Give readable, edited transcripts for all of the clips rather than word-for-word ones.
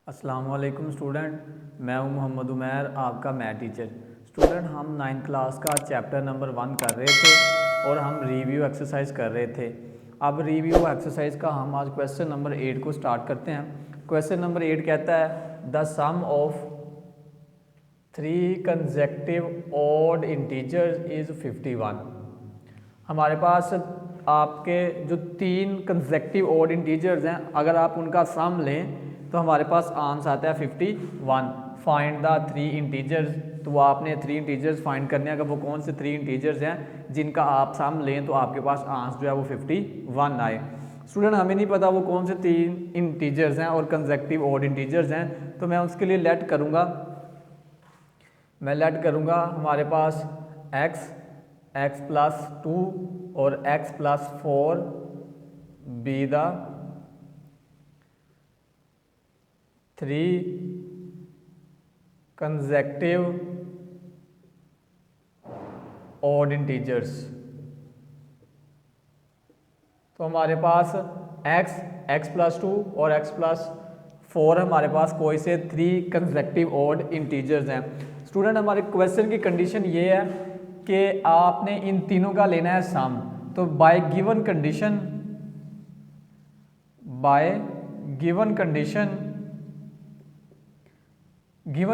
अस्सलाम वालेकुम स्टूडेंट, मैं हूं मोहम्मद उमैर, आपका मैथ टीचर। स्टूडेंट, हम 9th क्लास का चैप्टर नंबर 1 कर रहे थे और हम रिव्यू एक्सरसाइज कर रहे थे। अब रिव्यू एक्सरसाइज का हम आज क्वेश्चन नंबर 8 को स्टार्ट करते हैं। क्वेश्चन नंबर 8 कहता है the sum of 3 consecutive odd integers is 51। हमारे पास आपके जो 3 कंसेक्टिव ऑड इंटीजर्स हैं, अगर आप उनका सम लें तो हमारे पास आंसर आता है 51। Find the 3 integers. तो आपने 3 इंटीजर्स फाइंड करने हैं। अगर वो कौन से 3 इंटीजर्स हैं जिनका आप सम लें तो आपके पास आंसर जो है वो 51 आए। स्टूडेंट, हमें नहीं पता वो कौन से 3 इंटीजर्स हैं और कंसेक्टिव ऑड इंटीजर्स हैं, तो मैं उसके लिए लेट करूँगा। मैं लेट करूँगा हमारे पास x प्लस 2 और x plus 4 be the 3 consecutive odd integers. तो हमारे पास x प्लस 2 और x प्लस 4 हमारे पास कोई से 3 कंसेक्टिव ऑड इंटीजर्स हैं। स्टूडेंट, हमारे क्वेश्चन की कंडीशन ये है कि आपने इन तीनों का लेना है सम। तो बाय गिवन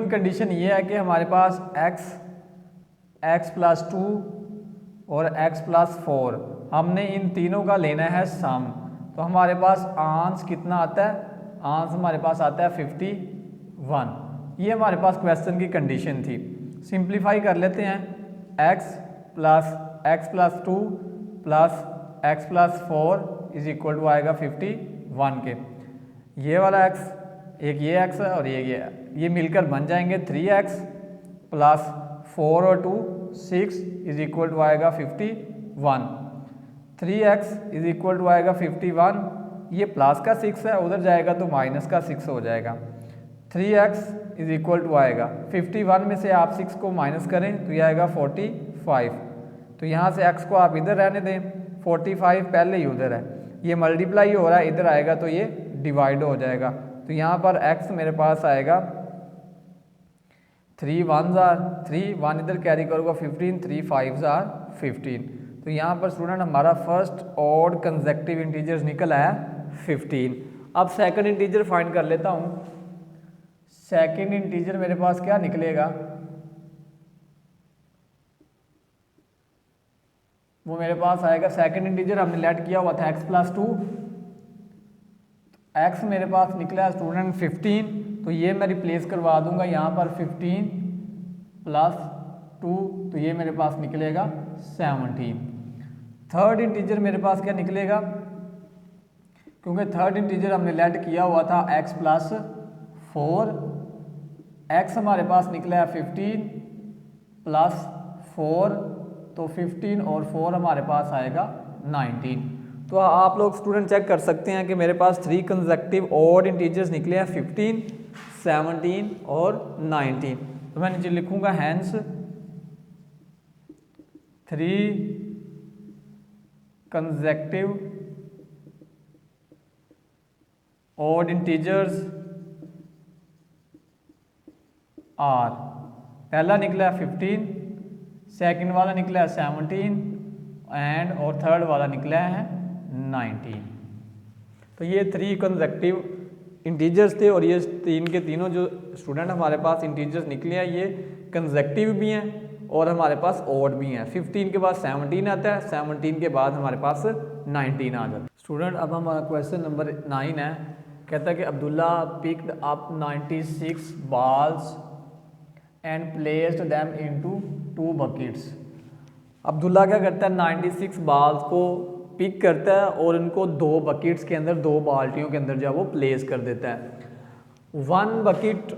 कंडीशन ये है कि हमारे पास x प्लस 2 और x प्लस 4 हमने इन तीनों का लेना है सम। तो हमारे पास आंसर कितना आता है? आंसर हमारे पास आता है 51। ये हमारे पास क्वेश्चन की कंडीशन थी। सिंप्लीफाई कर लेते हैं। x plus 2 plus x plus 4 is equal to आएगा 51 के। ये वाला x, एक ये x है और ये मिलकर बन जाएंगे 3x प्लस 4 और 2 6 इज इक्वल टू आएगा 51। 3x इज इक्वल टू आएगा 51। ये प्लस का 6 है, उधर जाएगा तो माइनस का 6 हो जाएगा। 3x इज इक्वल टू आएगा 51 में से आप 6 को माइनस करें तो ये आएगा 45। तो यहाँ से x को आप इधर रहने दें, 45 पहले ही उधर है, ये मल्टीप्लाई हो रहा है, इधर आएगा तो ये डिवाइड हो जाएगा। तो यहाँ पर x मेरे पास आएगा 3 1s are 3, 1 इधर कैरी करूँगा 15, 3 5s are 15। तो यहाँ पर स्टूडेंट हमारा फर्स्ट ऑड कंसेक्टिव इंटीजर्स निकल आया 15। अब सेकंड इंटीजर फाइंड कर लेता हूँ। सेकंड इंटीजर मेरे पास क्या निकलेगा? वो मेरे पास आएगा, सेकंड इंटीजर हमने लेट किया हुआ था x प्लस 2। x मेरे पास निकला है स्टूडेंट 15, तो ये मैं रिप्लेस करवा दूंगा यहाँ पर 15 प्लस 2, तो ये मेरे पास निकलेगा 17। थर्ड इंटीजर मेरे पास क्या निकलेगा? क्योंकि थर्ड इंटीजर हमने लेट किया हुआ था x प्लस 4, x हमारे पास निकला है 15 प्लस 4, तो 15 और 4 हमारे पास आएगा 19। तो आप लोग स्टूडेंट चेक कर सकते हैं कि मेरे पास 3 कंसेक्टिव ऑड इंटीजर्स निकले हैं 15, 17 और 19। तो मैं नीचे लिखूंगा hence 3 consecutive odd integers are. पहला निकला है 15, सेकंड वाला निकला है 17 और थर्ड वाला निकला है 19। तो ये 3 कंसेक्टिव इंटीजर्स थे और ये तीन के तीनों जो स्टूडेंट हमारे पास इंटीजर्स निकले हैं ये कंसेक्टिव भी हैं और हमारे पास ऑड भी हैं। 15 के बाद 17 आता है, 17 के बाद हमारे पास 19 आ जाता है। स्टूडेंट, अब हमारा क्वेश्चन नंबर 9 है। कहता है कि Abdullah picked up 96 balls and placed them into 2 buckets। Abdullah क्या करता है? 96 balls को पिक करता है और इनको 2 बकेट्स के अंदर, 2 बाल्टियों के अंदर जो है वो प्लेस कर देता है। 1 bucket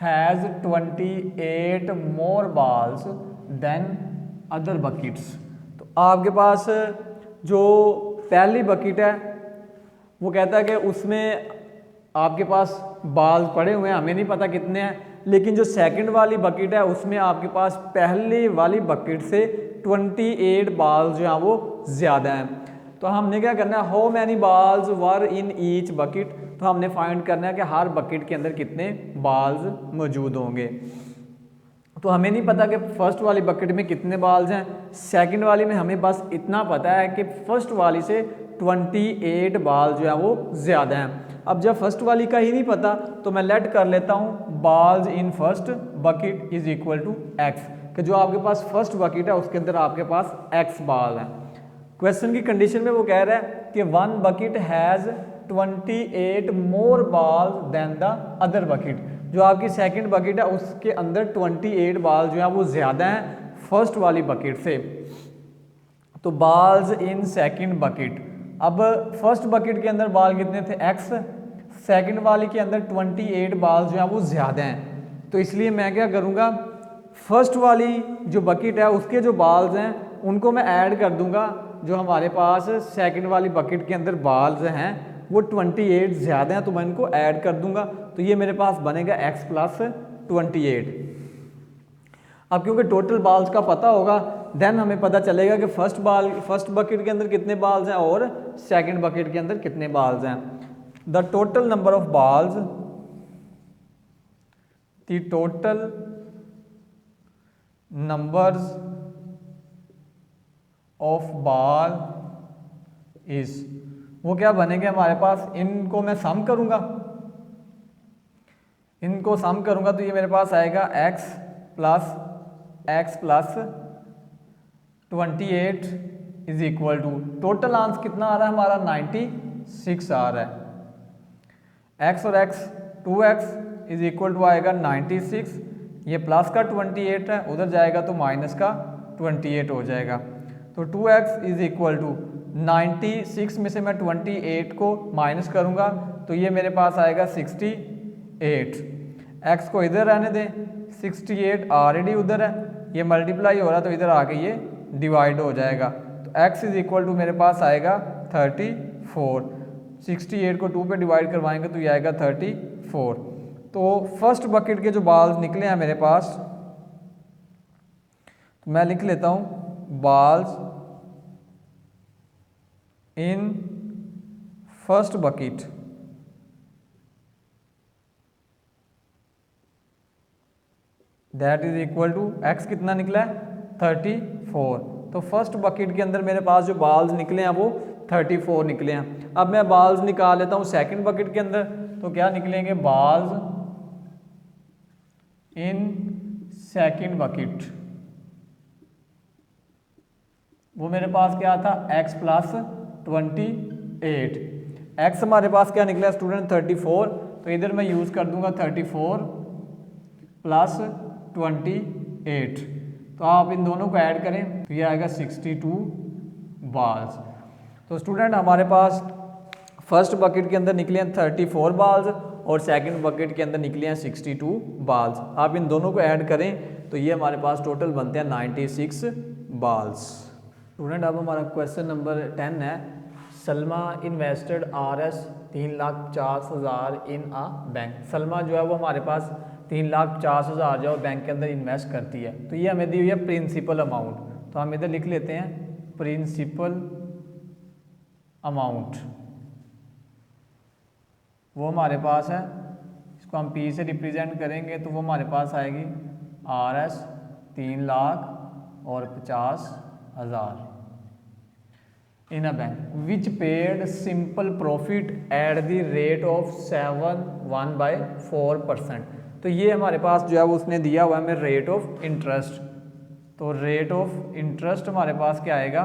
has 28 more balls than other buckets। तो आपके पास जो पहली बकेट है वो कहता है कि उसमें आपके पास बाल पड़े हुए हैं, हमें नहीं पता कितने हैं, लेकिन जो सेकंड वाली बकेट है उसमें आपके पास पहली वाली बकेट से 28 बाल्स जो हैं वो ज़्यादा हैं। तो हमने क्या करना है, how many balls were in each bucket. तो हमने फाइंड करना है कि हर बकेट के अंदर कितने बाल्स मौजूद होंगे। तो हमें नहीं पता कि फर्स्ट वाली बकेट में कितने बाल्स हैं, सेकंड वाली में हमें बस इतना पता है कि फर्स्ट वाली से 28 बाल जो है वो ज़्यादा हैं। अब जब फर्स्ट वाली का ही नहीं पता तो मैं लेट कर लेता हूँ balls in first bucket is equal to X, कि जो आपके पास फर्स्ट बकेट है उसके अंदर आपके पास एक्स बाल हैं। क्वेश्चन की कंडीशन में वो कह रहा है कि वन बकेट हैज़ 28 मोर बाल देन द अदर बकेट, जो आपकी सेकंड बकेट है उसके अंदर 28 बाल जो है वो ज़्यादा हैं फर्स्ट वाली बकेट से। तो बाल्स इन सेकंड बकेट, अब फर्स्ट बकेट के अंदर बाल कितने थे एक्स, सेकंड वाली के अंदर 28 बाल जो है वो ज़्यादा हैं। तो इसलिए मैं क्या करूँगा, फर्स्ट वाली जो बकेट है उसके जो बाल्स हैं उनको मैं ऐड कर दूंगा, जो हमारे पास सेकंड वाली बकेट के अंदर बाल्स हैं वो 28 ज़्यादा हैं तो मैं इनको ऐड कर दूंगा। तो ये मेरे पास बनेगा x प्लस 28। अब क्योंकि टोटल बाल्स का पता होगा देन हमें पता चलेगा कि फर्स्ट बकेट के अंदर कितने बाल्स हैं और सेकंड बकेट के अंदर कितने बाल्स हैं। The total number of balls, the total numbers of ball is, वो क्या बनेंगे हमारे पास, इनको मैं सम करूंगा, इनको सम करूंगा तो ये मेरे पास आएगा x plus 28 is equal to, total answer कितना आ रहा है हमारा 96 आ रहा है। x और x 2x is equal to आएगा 96, ये प्लस का 28 है उधर जाएगा तो माइनस का 28 हो जाएगा। तो 2x इज इक्वल टू 96 में से मैं 28 को माइनस करूंगा तो ये मेरे पास आएगा 68। x को इधर रहने दें, 68 ऑलरेडी उधर है, ये मल्टीप्लाई हो रहा है तो इधर आके ये डिवाइड हो जाएगा। तो x इज इक्वल टू मेरे पास आएगा 34, 68 को 2 पे डिवाइड करवाएंगे तो ये आएगा 34। तो फर्स्ट बकेट के जो बाल्स निकले हैं मेरे पास, तो मैं लिख लेता हूँ balls in first bucket that is equal to x कितना निकला है 34। तो फर्स्ट बकेट के अंदर मेरे पास जो बाल्स निकले हैं वो 34 निकले हैं। अब मैं बाल्स निकाल लेता हूँ सेकंड बकेट के अंदर, तो क्या निकलेंगे बाल्स इन सेकंड बकेट, वो मेरे पास क्या था x प्लस 28, x हमारे पास क्या निकला स्टूडेंट 34, तो इधर मैं यूज़ कर दूंगा 34 प्लस 28, तो आप इन दोनों को ऐड करें तो ये आएगा 62 बाल्स। तो स्टूडेंट हमारे पास फर्स्ट बकेट के अंदर निकले हैं 34 बाल्स और सेकंड बकेट के अंदर निकले हैं 62 बाल्स। आप इन दोनों को ऐड करें तो ये हमारे पास टोटल बनते हैं 96 बाल्स। स्टूडेंट अब हमारा क्वेश्चन नंबर 10 है, Salma invested Rs 3,50,000 in a bank. Salma जो है वो हमारे पास 3,50,000 जो बैंक के अंदर इन्वेस्ट करती है। तो ये हमें दी हुई है प्रिंसिपल अमाउंट, तो हम इधर लिख लेते हैं प्रिंसिपल अमाउंट, वो हमारे पास है, इसको हम P से रिप्रेजेंट करेंगे तो वो हमारे पास आएगी Rs 3,50,000 in a bank which paid simple profit at the rate of 7.1/4%। तो ये हमारे पास जो है वो उसने दिया हुआ है हमें रेट ऑफ इंटरेस्ट, तो रेट ऑफ इंटरेस्ट हमारे पास क्या आएगा,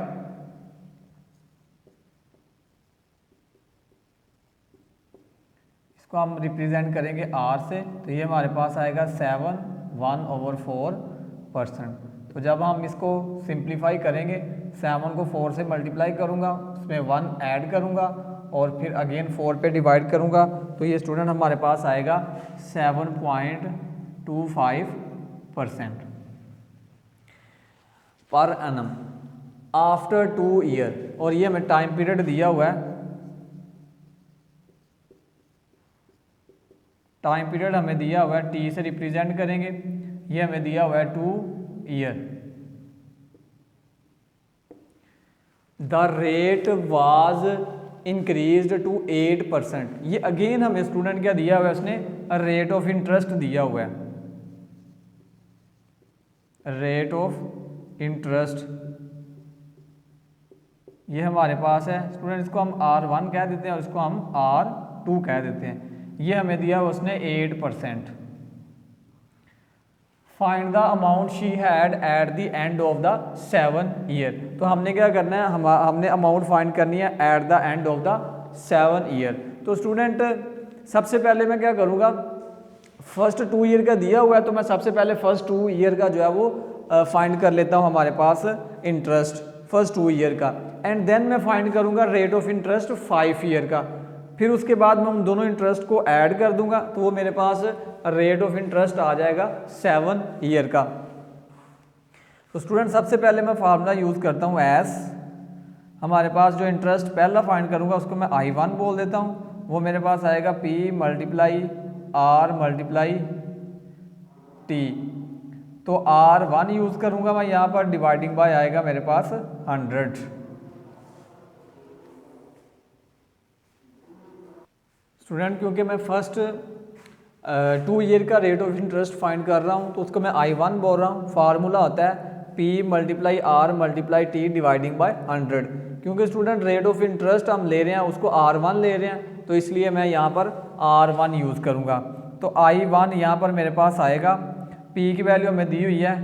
इसको हम रिप्रेजेंट करेंगे R से, तो ये हमारे पास आएगा 7/1/4%। तो जब हम इसको सिंप्लीफाई करेंगे 7 को 4 से मल्टीप्लाई करूंगा, उसमें 1 ऐड करूंगा और फिर अगेन 4 पे डिवाइड करूंगा, तो ये स्टूडेंट हमारे पास आएगा 7.25% पर एनम आफ्टर 2 ईयर। और ये हमें टाइम पीरियड दिया हुआ है, टाइम पीरियड हमें दिया हुआ है T से रिप्रेजेंट करेंगे, ये हमें दिया हुआ है 2 year. The rate was increased to 8%। ये अगेन हमें स्टूडेंट क्या दिया हुआ है, उसने रेट ऑफ इंटरेस्ट दिया हुआ है, रेट ऑफ इंटरेस्ट ये हमारे पास है स्टूडेंट, इसको हम R1 कह देते हैं और इसको हम R2 कह देते हैं। ये हमें दिया उसने 8%। Find the amount she had at the end of the 7 year. तो हमने क्या करना है, हमने अमाउंट फाइंड करनी है at the end of the 7 year. तो स्टूडेंट सबसे पहले मैं क्या करूँगा, फर्स्ट 2 ईयर का दिया हुआ है तो मैं सबसे पहले फर्स्ट 2 ईयर का जो है वो फाइंड कर लेता हूँ हमारे पास इंटरेस्ट फर्स्ट 2 ईयर का, एंड देन मैं फाइंड करूँगा रेट ऑफ इंटरेस्ट 5 ईयर का। फिर उसके बाद मैं उन दोनों इंटरेस्ट को ऐड कर दूंगा तो वो मेरे पास रेट ऑफ इंटरेस्ट आ जाएगा 7 ईयर का। तो स्टूडेंट सबसे पहले मैं फार्मूला यूज़ करता हूँ एस, हमारे पास जो इंटरेस्ट पहला फाइंड करूँगा उसको मैं I1 बोल देता हूँ, वो मेरे पास आएगा P multiply R multiply T। तो R1 यूज़ करूँगा मैं यहाँ पर, डिवाइडिंग बाय आएगा मेरे पास 100। स्टूडेंट क्योंकि मैं फर्स्ट 2 ईयर का रेट ऑफ इंटरेस्ट फाइंड कर रहा हूँ तो उसको मैं I1 बोल रहा हूँ। फार्मूला होता है P multiply R multiply T dividing by 100। क्योंकि स्टूडेंट रेट ऑफ इंटरेस्ट हम ले रहे हैं उसको R1 ले रहे हैं तो इसलिए मैं यहाँ पर R1 यूज़ करूँगा। तो I1 यहाँ पर मेरे पास आएगा, P की वैल्यू हमें दी हुई है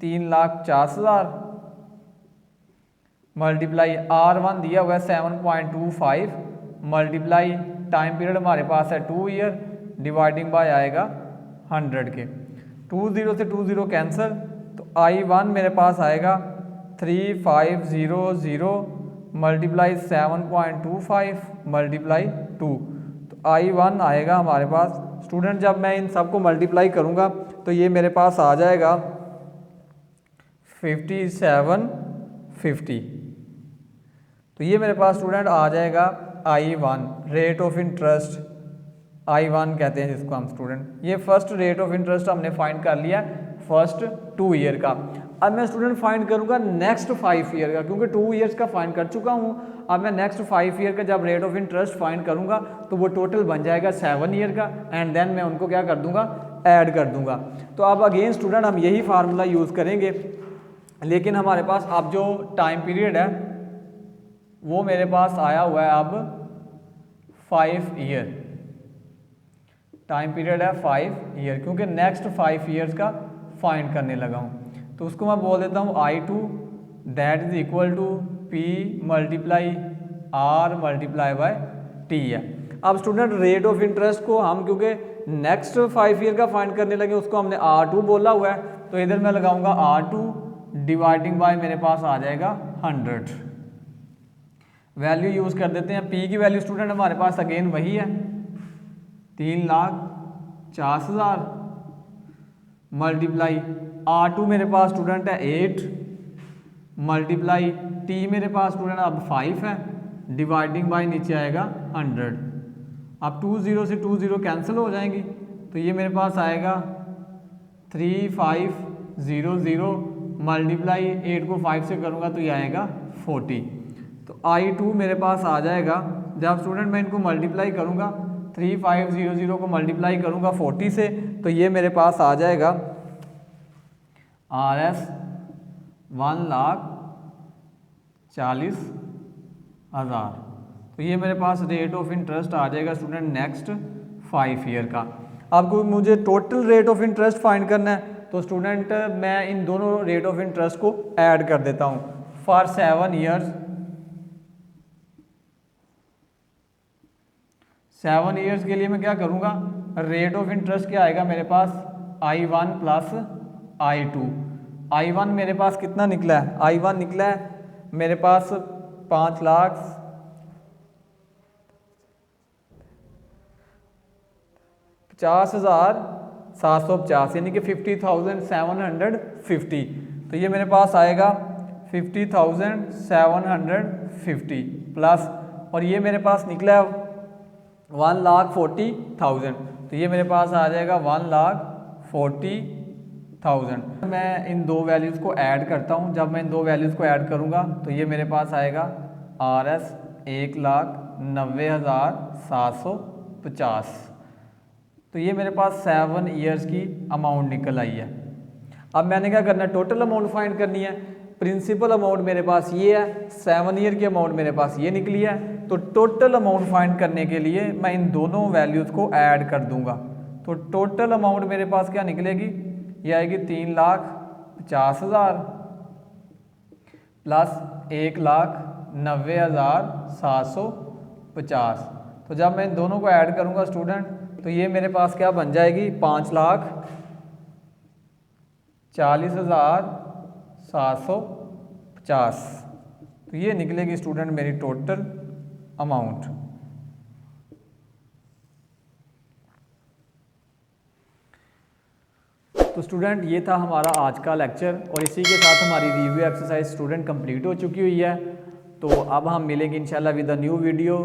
3,50,000 मल्टीप्लाई R1 दिया हुआ है 7.25 मल्टीप्लाई टाइम पीरियड हमारे पास है 2 ईयर डिवाइडिंग बाय आएगा 100 के। 20 से 20 कैंसिल तो I1 मेरे पास आएगा 3500 मल्टीप्लाई 7.25 मल्टीप्लाई 2। तो I1 आएगा हमारे पास स्टूडेंट, जब मैं इन सबको मल्टीप्लाई करूँगा तो ये मेरे पास आ जाएगा 5750। तो ये मेरे पास स्टूडेंट आ जाएगा I1 rate of interest, I1 कहते हैं जिसको हम स्टूडेंट। ये फर्स्ट रेट ऑफ इंटरेस्ट हमने फाइंड कर लिया फर्स्ट 2 ईयर का। अब मैं स्टूडेंट फाइंड करूंगा नेक्स्ट 5 ईयर का, क्योंकि 2 ईयर्स का फाइंड कर चुका हूं। अब मैं नेक्स्ट 5 ईयर का जब रेट ऑफ इंटरेस्ट फाइंड करूंगा तो वो टोटल बन जाएगा 7 ईयर का, एंड देन मैं उनको क्या कर दूंगा, ऐड कर दूंगा। तो अब अगेन स्टूडेंट हम यही फार्मूला यूज़ करेंगे, लेकिन हमारे पास अब जो टाइम पीरियड है वो मेरे पास आया हुआ है अब 5 ईयर। टाइम पीरियड है 5 ईयर, क्योंकि नेक्स्ट 5 ईयर्स का फाइंड करने लगा हूँ। तो उसको मैं बोल देता हूँ I2 that is equal to P multiply R multiply by T है। अब स्टूडेंट रेट ऑफ इंटरेस्ट को हम क्योंकि नेक्स्ट 5 ईयर का फाइंड करने लगे उसको हमने R2 बोला हुआ है, तो इधर मैं लगाऊंगा R2 डिवाइडिंग बाय मेरे पास आ जाएगा 100। वैल्यू यूज़ कर देते हैं। P की वैल्यू स्टूडेंट हमारे पास अगेन वही है 3,50,000 मल्टीप्लाई R2 मेरे पास स्टूडेंट है 8 मल्टीप्लाई T मेरे पास स्टूडेंट अब 5 है डिवाइडिंग बाय नीचे आएगा 100। अब 20 से 20 कैंसिल हो जाएंगी तो ये मेरे पास आएगा 3500 मल्टीप्लाई 8 को 5 से करूँगा तो ये आएगा 40। तो I2 मेरे पास आ जाएगा, जब स्टूडेंट मैं इनको मल्टीप्लाई करूँगा 3500 को मल्टीप्लाई करूँगा 40 से तो ये मेरे पास आ जाएगा RS 1,40,000। तो ये मेरे पास रेट ऑफ इंटरेस्ट आ जाएगा स्टूडेंट नेक्स्ट 5 ईयर का। अब मुझे total rate of interest find करना है तो स्टूडेंट मैं इन दोनों रेट ऑफ इंटरेस्ट को ऐड कर देता हूँ फॉर 7 ईयर्स। 7 ईयर्स के लिए मैं क्या करूँगा, रेट ऑफ इंटरेस्ट क्या आएगा मेरे पास I1 प्लस I2। I1 मेरे पास कितना निकला है, I1 निकला है मेरे पास 5,50,750 यानी कि 50,750। तो ये मेरे पास आएगा 50,750 प्लस, और ये मेरे पास निकला है 1,40,000। तो ये मेरे पास आ जाएगा 1,40,000। मैं इन दो वैल्यूज़ को ऐड करता हूँ। जब मैं इन दो वैल्यूज़ को ऐड करूँगा तो ये मेरे पास आएगा RS 1,90,750। तो ये मेरे पास 7 ईयर्स की अमाउंट निकल आई है। अब मैंने क्या करना है, टोटल अमाउंट फाइंड करनी है। प्रिंसिपल अमाउंट मेरे पास ये है, 7 ईयर की अमाउंट मेरे पास ये निकली है। तो टोटल अमाउंट फाइंड करने के लिए मैं इन दोनों वैल्यूज़ को ऐड कर दूंगा। तो टोटल अमाउंट मेरे पास क्या निकलेगी, ये आएगी 3,50,000 प्लस 1,90,750। तो जब मैं इन दोनों को ऐड करूंगा स्टूडेंट, तो ये मेरे पास क्या बन जाएगी, 5,40,750। तो ये निकलेगी स्टूडेंट मेरी टोटल अमाउंट। तो स्टूडेंट ये था हमारा आज का लेक्चर, और इसी के साथ हमारी रिव्यू एक्सरसाइज स्टूडेंट कंप्लीट हो चुकी हुई है। तो अब हम मिलेंगे इंशाल्लाह विद अ न्यू वीडियो।